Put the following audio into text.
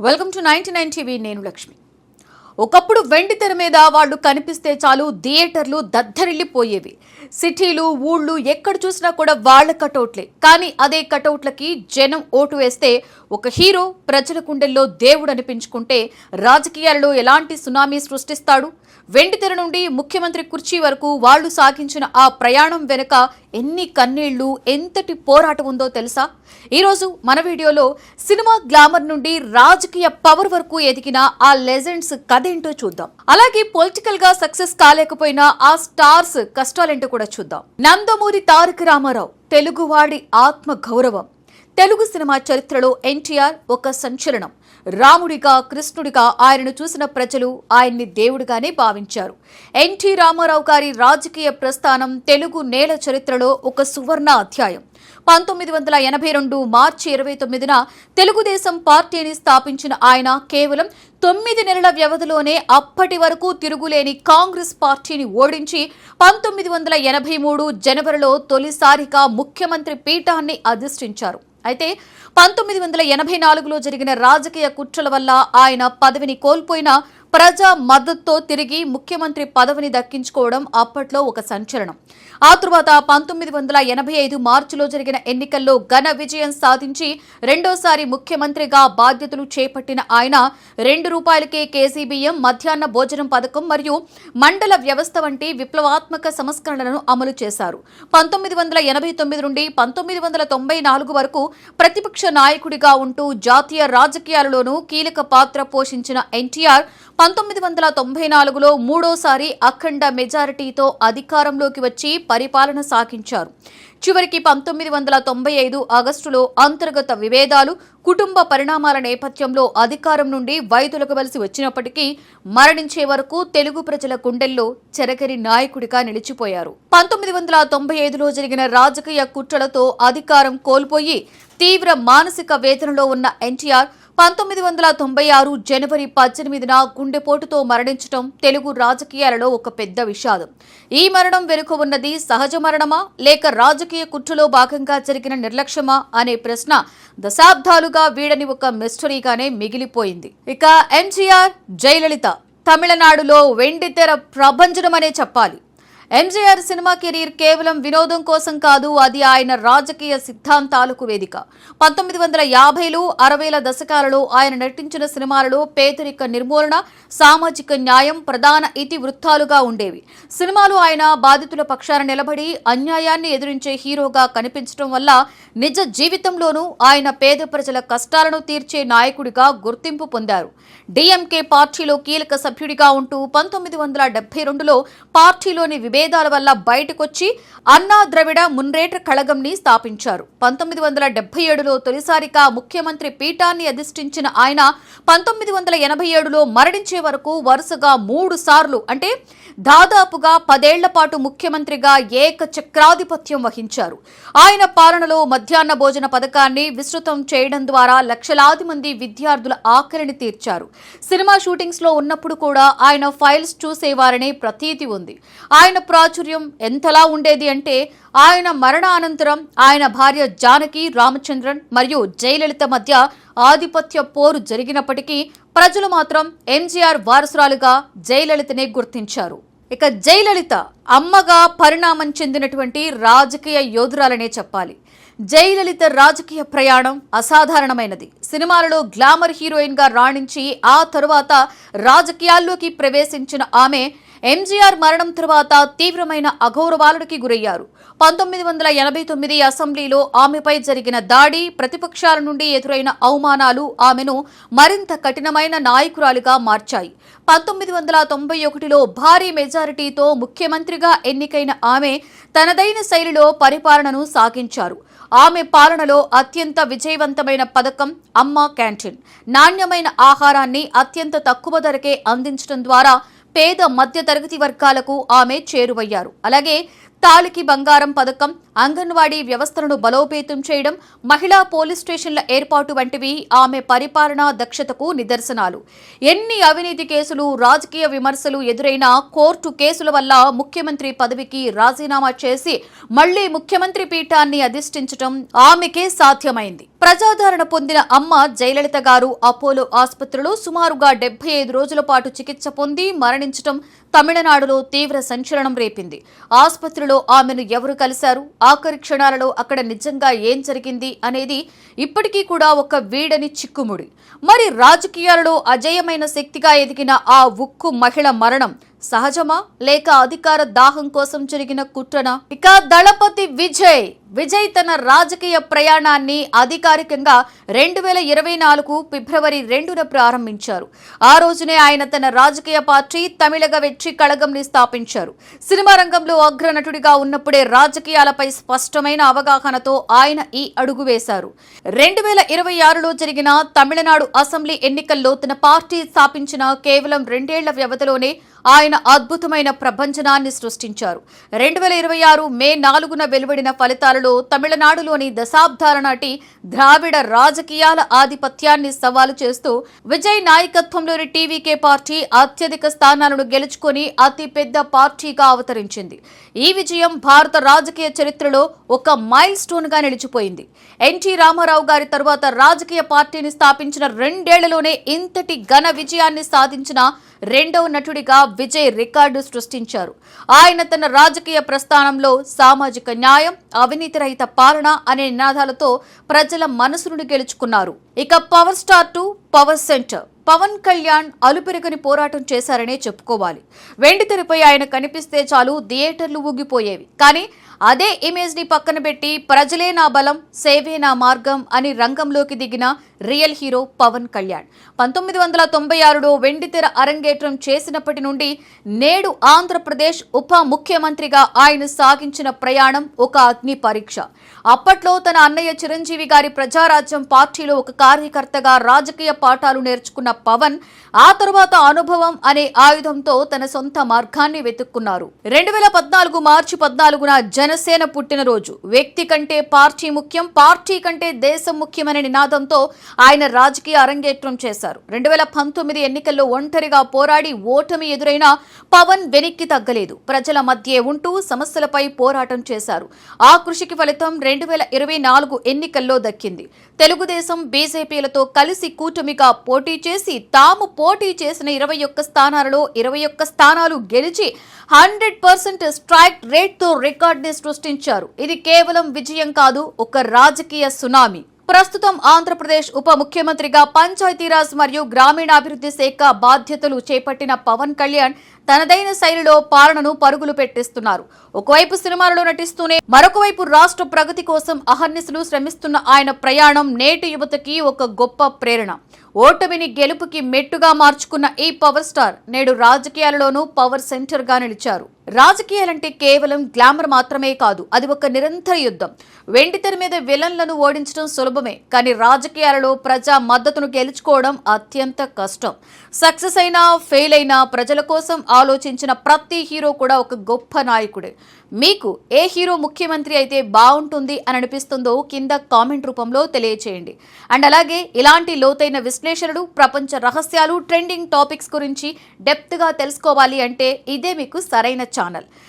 Welcome to 99 TV. నేను లక్ష్మి. ఒకప్పుడు వెండి తెర మీద వాళ్ళు కనిపిస్తే చాలు థియేటర్లు దద్దరిల్లిపోయేవి. సిటీలు ఊళ్ళు ఎక్కడ చూసినా కూడా వాళ్ళ కటౌట్లే. కానీ అదే కటౌట్లకి జనం ఓటు వేస్తే ఒక హీరో ప్రజల గుండెల్లో దేవుడు అనిపించుకుంటే రాజకీయాలలో ఎలాంటి సునామీ సృష్టిస్తాడు? వెండి తెర నుండి ముఖ్యమంత్రి కుర్చీ వరకు వాళ్ళు సాగించిన ఆ ప్రయాణం వెనుక ఎన్ని కన్నీళ్లు, ఎంతటి పోరాటం ఉందో తెలుసా? ఈరోజు మన వీడియోలో సినిమా గ్లామర్ నుండి రాజకీయ పవర్ వరకు ఎదిగిన ఆ లెజెండ్స్ కథేంటో చూద్దాం. అలాగే పొలిటికల్ గా సక్సెస్ కాలేకపోయినా ఆ స్టార్స్ కష్టాలేంటో కూడా చూద్దాం. నందమూరి తారక రామారావు తెలుగువాడి ఆత్మ గౌరవం. తెలుగు సినిమా చరిత్రలో ఎన్టీఆర్ ఒక సంచలనం. రాముడిగా, కృష్ణుడిగా ఆయనను చూసిన ప్రజలు ఆయన్ని దేవుడిగానే భావించారు. ఎన్టీ రామారావు గారి రాజకీయ ప్రస్థానం తెలుగు నేల చరిత్రలో ఒక సువర్ణ అధ్యాయం. 1982 మార్చి 29న తెలుగుదేశం పార్టీని స్థాపించిన ఆయన కేవలం 9 నెలల వ్యవధిలోనే అప్పటి వరకు తిరుగులేని కాంగ్రెస్ పార్టీని ఓడించి 1983 జనవరిలో తొలిసారిగా ముఖ్యమంత్రి పీఠాన్ని అధిష్ఠించారు. అయితే 1984లో జరిగిన రాజకీయ కుట్రల వల్ల ఆయన పదవిని కోల్పోయిన ప్రజా మద్దతుతో తిరిగి ముఖ్యమంత్రి పదవిని దక్కించుకోవడం అప్పట్లో ఒక సంచలనం. ఆ తరువాత 1985 మార్చిలో జరిగిన ఎన్నికల్లో ఘన విజయం సాధించి రెండోసారి ముఖ్యమంత్రిగా బాధ్యతలు చేపట్టిన ఆయన ₹2కే కేజీ బియ్యం, మధ్యాహ్న భోజనం పథకం మరియు మండల వ్యవస్థ వంటి విప్లవాత్మక సంస్కరణలను అమలు చేశారు. 1989 నుండి 1994 వరకు ప్రతిపక్ష నాయకుడిగా ఉంటూ జాతీయ రాజకీయాలలోనూ కీలక పాత్ర పోషించిన ఎన్టీఆర్ 1994లో మూడోసారి అఖండ మెజారిటీతో అధికారంలోకి వచ్చి పరిపాలన సాగించారు. చివరికి 1995 ఆగస్టులో అంతర్గత విభేదాలు, కుటుంబ పరిణామాల నేపథ్యంలో అధికారం నుండి వైదొలగవలసి వచ్చినప్పటికీ మరణించే వరకు తెలుగు ప్రజల గుండెల్లో చెరగని నాయకుడిగా నిలిచిపోయారు. 1995లో జరిగిన రాజకీయ కుట్రలతో అధికారం కోల్పోయి తీవ్ర మానసిక వేదనలో ఉన్న ఎన్టీఆర్ 1996 జనవరి 18న గుండెపోటుతో మరణించడం తెలుగు రాజకీయాలలో ఒక పెద్ద విషాదం. ఈ మరణం వెనుక ఉన్నది సహజ మరణమా లేక రాజకీయ కుట్రలో భాగంగా జరిగిన నిర్లక్ష్యమా అనే ప్రశ్న దశాబ్దాలుగా వీడని ఒక మిస్టరీగానే మిగిలిపోయింది. ఇక ఎంజీఆర్, జయలలిత తమిళనాడులో వెండితెర ప్రభంజనమనే చెప్పాలి. ఎంజీఆర్ సినిమా కెరీర్ కేవలం వినోదం కోసం కాదు, అది ఆయన రాజకీయ సిద్ధాంతాలకు వేదిక. 1950లు 60ల దశకాలలో ఆయన నటించిన సినిమాలలో పేదరిక నిర్మూలన, సామాజిక న్యాయం ప్రధాన ఇతివృత్తాలుగా ఉండేవి. సినిమాలు ఆయన బాధితుల పక్షాన నిలబడి అన్యాయాన్ని ఎదిరించే హీరోగా కనిపించడం వల్ల నిజ జీవితంలోనూ ఆయన పేద ప్రజల కష్టాలను తీర్చే నాయకుడిగా గుర్తింపు పొందారు. డీఎంకే పార్టీలో కీలక సభ్యుడిగా ఉంటూ 1972లో పార్టీలోని విభేదాల వల్ల బయటకొచ్చి అన్నా ద్రవిడ మున్నేట్ర కళగంని స్థాపించారు. 1977లో తొలిసారిగా ముఖ్యమంత్రి పీఠాన్ని అధిష్ఠించిన ఆయన 1987లో మరణించే వరకు వరుసగా 3 సార్లు అంటే దాదాపుగా 10 ఏళ్ల పాటు ముఖ్యమంత్రిగా ఏకచక్రాధిపత్యం వహించారు. ఆయన పాలనలో మధ్యాహ్న భోజన పథకాన్ని విస్తృతం చేయడం ద్వారా లక్షలాది మంది విద్యార్థుల ఆకలిని తీర్చారు. సినిమా షూటింగ్స్ లో ఉన్నప్పుడు కూడా ఆయన ఫైల్స్ చూసేవారనే ప్రతీతి ఉంది. ఆయన ప్రాచుర్యం ఎంతలా ఉండేది అంటే ఆయన మరణానంతరం ఆయన భార్య జానకి రామచంద్రన్ మరియు జయలలిత మధ్య ఆధిపత్య పోరు జరిగినప్పటికీ ప్రజలు మాత్రం ఎంజీఆర్ వారసురాలుగా జయలలితనే గుర్తించారు. ఇక జయలలిత అమ్మగా పరిణామం చెందినటువంటి రాజకీయ యోధురాలనే చెప్పాలి. జయలలిత రాజకీయ ప్రయాణం అసాధారణమైనది. సినిమాలలో గ్లామర్ హీరోయిన్ గా రాణించి ఆ తరువాత రాజకీయాల్లోకి ప్రవేశించిన ఆమె ఎంజీఆర్ మరణం తర్వాత తీవ్రమైన అగౌరవాలకి గురయ్యారు. 1989 అసెంబ్లీలో ఆమెపై జరిగిన దాడి, ప్రతిపక్షాల నుండి ఎదురైన అవమానాలు ఆమెను మరింత కఠినమైన నాయకురాలిగా మార్చాయి. 1991లో భారీ మెజారిటీతో ముఖ్యమంత్రిగా ఎన్నికైన ఆమె తనదైన శైలిలో పరిపాలనను సాగించారు. ఆమె పాలనలో అత్యంత విజయవంతమైన పథకం అమ్మ క్యాంటీన్. నాణ్యమైన ఆహారాన్ని అత్యంత తక్కువ ధరకే అందించడం ద్వారా పేద మధ్యతరగతి వర్గాలకు ఆమె చేరువయ్యారు. అలాగే తాలికి బంగారం పథకం, అంగన్వాడీ వ్యవస్థలను బలోపేతం చేయడం, మహిళా పోలీస్ స్టేషన్ల ఏర్పాటు వంటివి ఆమె పరిపాలనా దక్షతకు నిదర్శనాలు. ఎన్ని అవినీతి కేసులు, రాజకీయ విమర్శలు ఎదురైనా కోర్టు కేసుల వల్ల ముఖ్యమంత్రి పదవికి రాజీనామా చేసి మళ్లీ ముఖ్యమంత్రి పీఠాన్ని అధిష్ఠించడం ఆమెకే సాధ్యమైంది. ప్రజాదరణ పొందిన అమ్మ జయలలిత గారు అపోలో ఆసుపత్రిలో సుమారుగా 75 రోజుల పాటు చికిత్స పొంది మరణించడం తమిళనాడులో తీవ్ర సంచలనం రేపింది. ఆసుపత్రిలో ఆమెను ఎవరు కలిశారు, ఆఖరి క్షణాలలో అక్కడ నిజంగా ఏం జరిగింది అనేది ఇప్పటికీ కూడా ఒక వీడని చిక్కుముడి. మరి రాజకీయాలలో అజేయమైన శక్తిగా ఎదిగిన ఆ ఉక్కు మహిళ మరణం సహజమా లేక అధికార దాహం కోసం జరిగిన కుట్రనా? ఇక దళపతి విజయ్ తన రాజకీయ ప్రయాణాన్ని అధికారికంగా 2024 ఫిబ్రవరి 2న ప్రారంభించారు. ఆ రోజునే ఆయన తన రాజకీయ పార్టీ తమిళగ వెట్రి కళగంని స్థాపించారు. సినిమా రంగంలో అగ్రనటుడిగా ఉన్నప్పుడే రాజకీయాలపై స్పష్టమైన అవగాహనతో ఆయన ఈ అడుగు వేశారు. 2026లో జరిగిన తమిళనాడు అసెంబ్లీ ఎన్నికల్లో తన పార్టీ స్థాపించిన కేవలం 2 ఏళ్ల వ్యవధిలోనే ఆయన అద్భుతమైన ప్రభంజనాన్ని సృష్టించారు. 2026 మే 4న వెలువడిన ఫలితాలలో తమిళనాడులోని దశాబ్దాల నాటి ద్రావిడ రాజకీయాల ఆధిపత్యాన్ని సవాలు చేస్తూ విజయ్ నాయకత్వంలోని టీవీకే పార్టీ అత్యధిక స్థానాలను గెలుచుకొని అతిపెద్ద పార్టీగా అవతరించింది. ఈ విజయం భారత రాజకీయ చరిత్రలో ఒక మైల్ స్టోన్ గా నిలిచిపోయింది. ఎన్టీ రామారావు గారి తరువాత రాజకీయ పార్టీని స్థాపించిన 2 ఏళ్లలోనే ఇంతటి ఘన విజయాన్ని సాధించిన రెండవ నటుడిగా విజయ్ రికార్డు సృష్టించారు. ఆయన తన రాజకీయ ప్రస్థానంలో సామాజిక న్యాయం, అవినీతి రహిత పాలన అనే నినాదాలతో ప్రజల మనసును గెలుచుకున్నారు. ఇక power star to power centre Pawan Kalyan అలుపెరగని పోరాటం చేశారనే చెప్పుకోవాలి. వెండితెరపై ఆయన కనిపిస్తే చాలు థియేటర్లు ఊగిపోయేవి. కానీ అదే ఇమేజ్ ని పక్కన పెట్టి ప్రజలే నా బలం, సేవే నా మార్గం అని రంగంలోకి దిగిన రియల్ హీరో పవన్ కళ్యాణ్. 1996లో వెండితెర అరంగేట్రం చేసినప్పటి నుండి నేడు ఆంధ్రప్రదేశ్ ఉప ముఖ్యమంత్రిగా ఆయన సాగించిన ప్రయాణం ఒక అగ్ని పరీక్ష. అప్పట్లో తన అన్నయ్య చిరంజీవి గారి ప్రజారాజ్యం పార్టీలో ఒక కార్యకర్తగా రాజకీయ పాఠాలు నేర్చుకున్న పవన్ ఆ తరువాత అనుభవం అనే ఆయుధంతో తన సొంత మార్గాన్ని వెతుక్కున్నారు. 2014 మార్చి 14న జనసేన పుట్టినరోజు. వ్యక్తి కంటే పార్టీ ముఖ్యం, పార్టీ కంటే దేశం ముఖ్యమనే నినాదంతో ఆయన రాజకీయ అరంగేట్రం చేశారు. 2019 ఎన్నికల్లో ఒంటరిగా పోరాడి ఓటమి ఎదురైనా పవన్ వెనక్కి తగ్గలేదు. ప్రజల మధ్య ఉంటూ సమస్యలపై పోరాటం చేశారు. ఆ కృషికి ఫలితం 2024 ఎన్నికల్లో దక్కింది. తెలుగుదేశం, బీజేపీలతో కలిసి కూటమిగా పోటీ చేసి తాము పోటీ చేసిన 21 స్థానాలలో 21 స్థానాలు గెలిచి 100% స్ట్రైక్ రేట్ తో రికార్డుని సృష్టించారు. ఇది కేవలం విజయం కాదు, ఒక రాజకీయ సునామీ. ప్రస్తుతం ఆంధ్రప్రదేశ్ ఉప ముఖ్యమంత్రిగా పంచాయతీరాజ్ మరియు గ్రామీణాభివృద్ధి శాఖ బాధ్యతలు చేపట్టిన పవన్ కళ్యాణ్ తనదైన శైలిలో పాలనను పరుగులు పెట్టిస్తున్నారు. ఒకవైపు సినిమాలలో నటిస్తూనే మరొక వైపు రాష్ట్ర ప్రగతి కోసం అహర్నిశలు శ్రమిస్తున్న ఆయన ప్రయాణం నేటి యువతకి ఒక గొప్ప ప్రేరణ. ఓటమిని గెలుపుకి మెట్టుగా మార్చుకున్న ఈ పవర్ స్టార్ నేడు రాజకీయాలలోనూ పవర్ సెంటర్ గా నిలిచారు. రాజకీయాలంటే కేవలం గ్లామర్ మాత్రమే కాదు, అది ఒక నిరంతర యుద్ధం. వెండితెర మీద విలన్లను ఓడించడం సులభమే, కానీ రాజకీయాలలో ప్రజా మద్దతును గెలుచుకోవడం అత్యంత కష్టం. సక్సెస్ అయినా ఫెయిల్ అయినా ప్రజల కోసం ఆలోచించిన ప్రతి హీరో కూడా ఒక గొప్ప నాయకుడే. మీకు ఏ హీరో ముఖ్యమంత్రి అయితే బాగుంటుంది అని అనిపిస్తుందో కింద కామెంట్ రూపంలో తెలియచేయండి. అండ్ అలాగే ఇలాంటి లోతైన విశ్లేషణలు, ప్రపంచ రహస్యాలు, ట్రెండింగ్ టాపిక్స్ గురించి డెప్త్ గా తెలుసుకోవాలి అంటే ఇదే మీకు సరైన ఛానల్.